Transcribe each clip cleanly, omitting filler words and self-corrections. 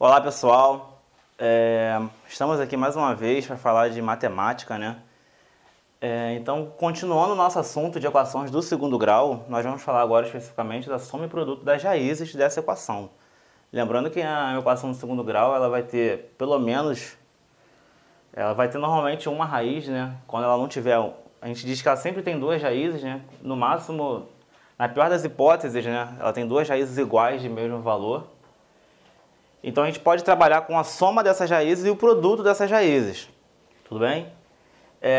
Olá pessoal, estamos aqui mais uma vez para falar de matemática, né? Então, continuando o nosso assunto de equações do segundo grau, nós vamos falar agora especificamente da soma e produto das raízes dessa equação. Lembrando que a equação do segundo grau ela vai ter normalmente uma raiz, né? Quando ela não tiver, a gente diz que ela sempre tem duas raízes, né? No máximo, na pior das hipóteses, né? Ela tem duas raízes iguais de mesmo valor. Então a gente pode trabalhar com a soma dessas raízes e o produto dessas raízes. Tudo bem?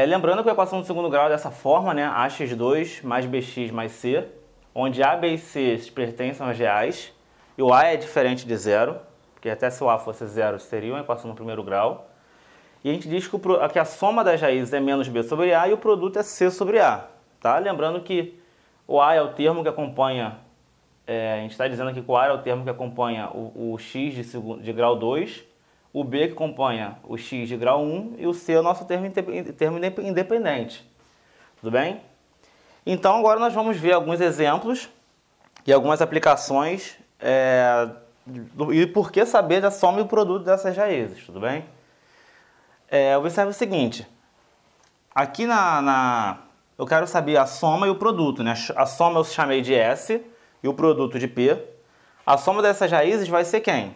Lembrando que a equação do segundo grau é dessa forma, né? ax2 mais bx mais c, onde a, b e c pertencem aos reais e o a é diferente de zero, porque até se o a fosse zero seria uma equação no primeiro grau. E a gente diz que a soma das raízes é menos b sobre a e o produto é c sobre a. Tá? Lembrando que o a é o termo que acompanha... a gente está dizendo aqui que o A é o termo que acompanha o x de grau 2, o B que acompanha o x de grau 1 e o C é o nosso termo independente. Tudo bem? Então agora nós vamos ver alguns exemplos e algumas aplicações e por que saber da soma e o produto dessas raízes. Tudo bem? Observe o seguinte, aqui eu quero saber a soma e o produto, né? A soma eu chamei de S, e o produto de P, a soma dessas raízes vai ser quem?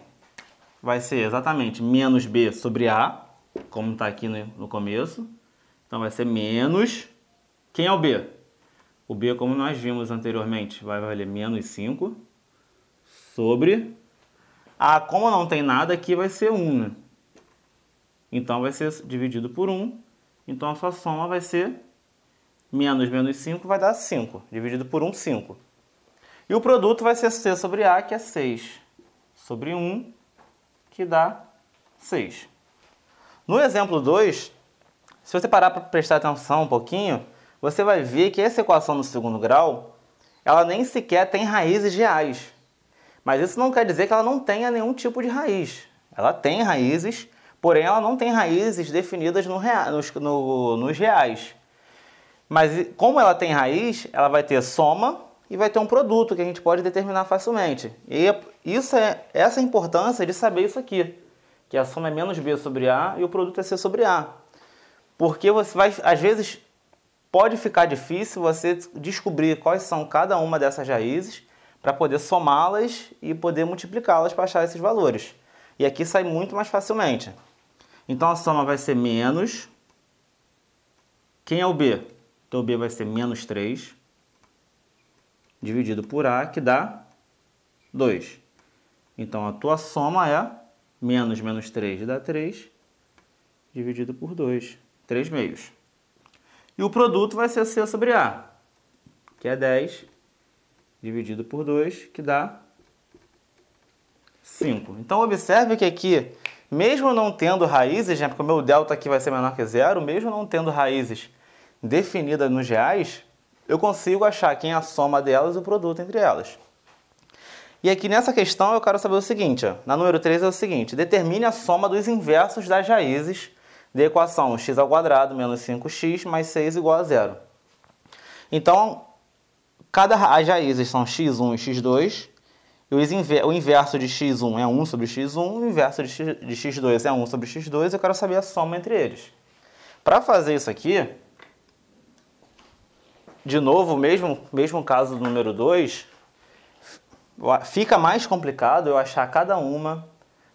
Vai ser exatamente menos B sobre A, como está aqui no começo. Então vai ser menos... Quem é o B? O B, como nós vimos anteriormente, vai valer menos 5 sobre... A, como não tem nada aqui, vai ser 1, né? Então vai ser dividido por 1. Então a sua soma vai ser menos 5 vai dar 5. Dividido por 1, 5. E o produto vai ser C sobre A, que é 6, sobre 1, que dá 6. No exemplo 2, se você parar para prestar atenção um pouquinho, você vai ver que essa equação do segundo grau, ela nem sequer tem raízes reais. Mas isso não quer dizer que ela não tenha nenhum tipo de raiz. Ela tem raízes, porém ela não tem raízes definidas nos reais. Mas como ela tem raiz, ela vai ter soma e vai ter um produto que a gente pode determinar facilmente. E essa é a importância de saber isso aqui, que a soma é menos B sobre A e o produto é C sobre A. Porque você vai, às vezes, pode ficar difícil você descobrir quais são cada uma dessas raízes para poder somá-las e poder multiplicá-las para achar esses valores. E aqui sai muito mais facilmente. Então a soma vai ser menos... Quem é o B? Então o B vai ser menos 3... dividido por A, que dá 2. Então, a tua soma é menos 3 dá 3, dividido por 2, 3 meios. E o produto vai ser C sobre A, que é 10, dividido por 2, que dá 5. Então, observe que aqui, mesmo não tendo raízes, né, porque o meu delta aqui vai ser menor que zero, mesmo não tendo raízes definidas nos reais, eu consigo achar quem é a soma delas e o produto entre elas. E aqui nessa questão eu quero saber o seguinte, ó, na número 3 é o seguinte, determine a soma dos inversos das raízes da equação x² menos 5x mais 6 igual a 0. Então, as raízes são x1 e x2, e o inverso de x1 é 1 sobre x1, o inverso de x2 é 1 sobre x2, eu quero saber a soma entre eles. Para fazer isso aqui, de novo, mesmo caso do número 2, fica mais complicado eu achar cada uma,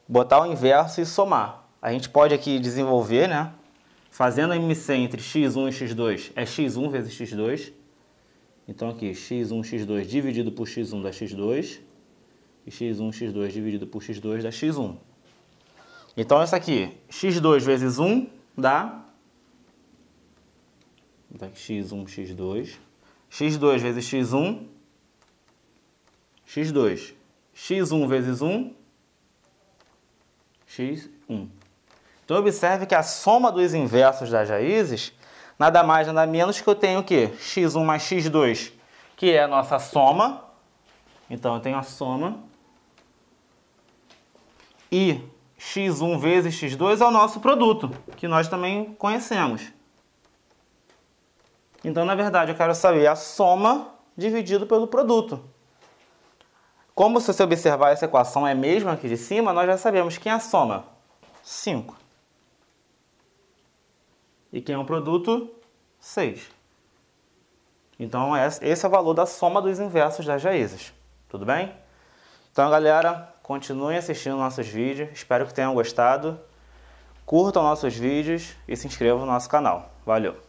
botar o inverso e somar. A gente pode aqui desenvolver, né? Fazendo a MC entre x1 e x2 é x1 vezes x2. Então aqui, x1, x2 dividido por x1 dá x2. E x1, x2 dividido por x2 dá x1. Então essa aqui, x2 vezes 1 dá... x1, x2, x2 vezes x1, x2, x1 vezes 1, x1. Então observe que a soma dos inversos das raízes, nada mais, nada menos que eu tenho o quê? x1 mais x2, que é a nossa soma. Então eu tenho a soma. E x1 vezes x2 é o nosso produto, que nós também conhecemos. Então, na verdade, eu quero saber a soma dividido pelo produto. Como se você observar essa equação é a mesma aqui de cima, nós já sabemos quem é a soma. 5. E quem é o produto? 6. Então esse é o valor da soma dos inversos das raízes. Tudo bem? Então, galera, continuem assistindo nossos vídeos. Espero que tenham gostado. Curtam nossos vídeos e se inscrevam no nosso canal. Valeu!